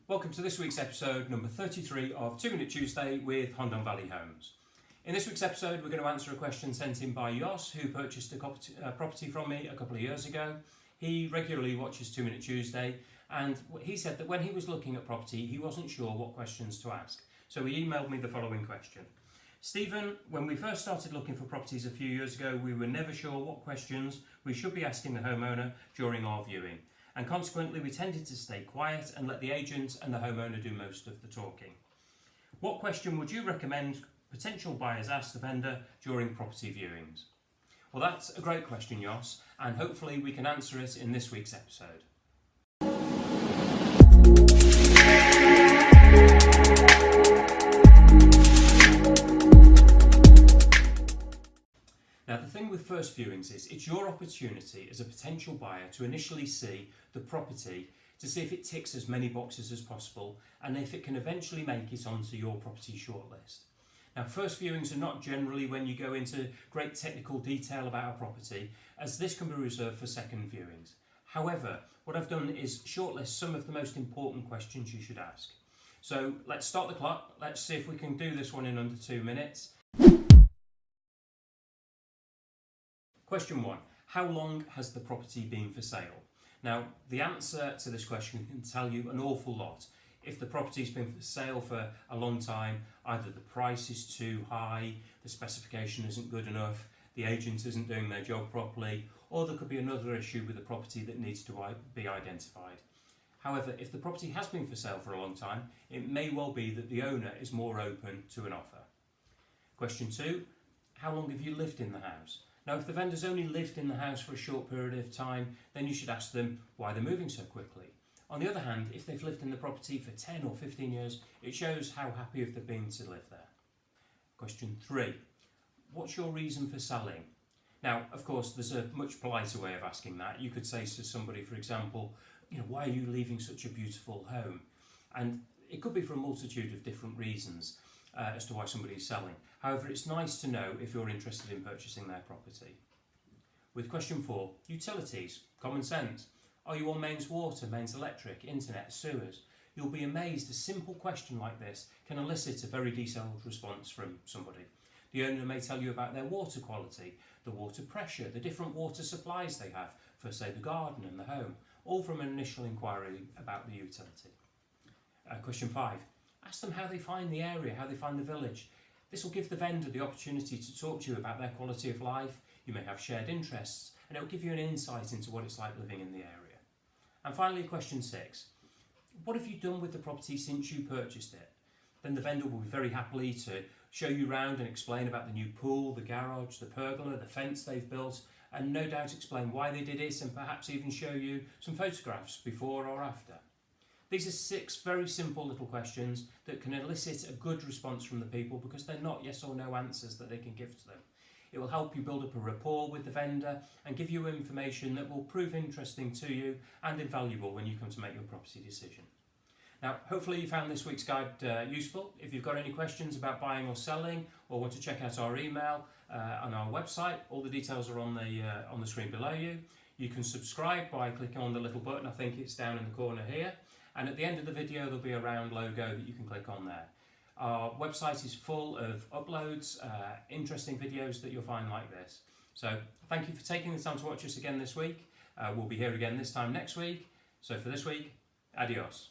Welcome to this week's episode number 33 of 2 Minute Tuesday with Hondon Valley Homes. In this week's episode we're going to answer a question sent in by Jos, who purchased a property from me a couple of years ago. He regularly watches 2 Minute Tuesday and he said that when he was looking at property he wasn't sure what questions to ask. So he emailed me the following question. Stephen, when we first started looking for properties a few years ago, we were never sure what questions we should be asking the homeowner during our viewing. And consequently we tended to stay quiet and let the agent and the homeowner do most of the talking. What question would you recommend potential buyers ask the vendor during property viewings? Well, that's a great question, Jos, and hopefully we can answer it in this week's episode. Now, the thing with first viewings is it's your opportunity as a potential buyer to initially see the property to see if it ticks as many boxes as possible and if it can eventually make it onto your property shortlist. Now, first viewings are not generally when you go into great technical detail about a property, as this can be reserved for second viewings. However, what I've done is shortlist some of the most important questions you should ask. So let's start the clock. Let's see if we can do this one in under 2 minutes. Question 1. How long has the property been for sale? Now, the answer to this question can tell you an awful lot. If the property's been for sale for a long time, either the price is too high, the specification isn't good enough, the agent isn't doing their job properly, or there could be another issue with the property that needs to be identified. However, if the property has been for sale for a long time, it may well be that the owner is more open to an offer. Question 2. How long have you lived in the house? Now, if the vendor's only lived in the house for a short period of time, then you should ask them why they're moving so quickly. On the other hand, if they've lived in the property for 10 or 15 years, it shows how happy they've been to live there. Question 3. What's your reason for selling? Now, of course, there's a much politer way of asking that. You could say to somebody, for example, why are you leaving such a beautiful home? And it could be for a multitude of different reasons as to why somebody's selling. However, it's nice to know if you're interested in purchasing their property. With question 4, utilities, common sense. Are you on mains water, mains electric, internet, sewers? You'll be amazed a simple question like this can elicit a very detailed response from somebody. The owner may tell you about their water quality, the water pressure, the different water supplies they have for, say, the garden and the home, all from an initial inquiry about the utility. Question 5. Ask them how they find the area, how they find the village. This will give the vendor the opportunity to talk to you about their quality of life. You may have shared interests, and it will give you an insight into what it's like living in the area. And finally, question 6. What have you done with the property since you purchased it? Then the vendor will be very happily to show you around and explain about the new pool, the garage, the pergola, the fence they've built, and no doubt explain why they did it and perhaps even show you some photographs before or after. These are 6 very simple little questions that can elicit a good response from the people because they're not yes or no answers that they can give to them. It will help you build up a rapport with the vendor and give you information that will prove interesting to you and invaluable when you come to make your property decision. Now, hopefully you found this week's guide useful. If you've got any questions about buying or selling or want to check out our email on our website, all the details are on the screen below you. You can subscribe by clicking on the little button, I think it's down in the corner here. And at the end of the video there'll be a round logo that you can click on there. Our website is full of uploads, interesting videos that you'll find like this. So thank you for taking the time to watch us again this week. We'll be here again this time next week. So for this week, adios.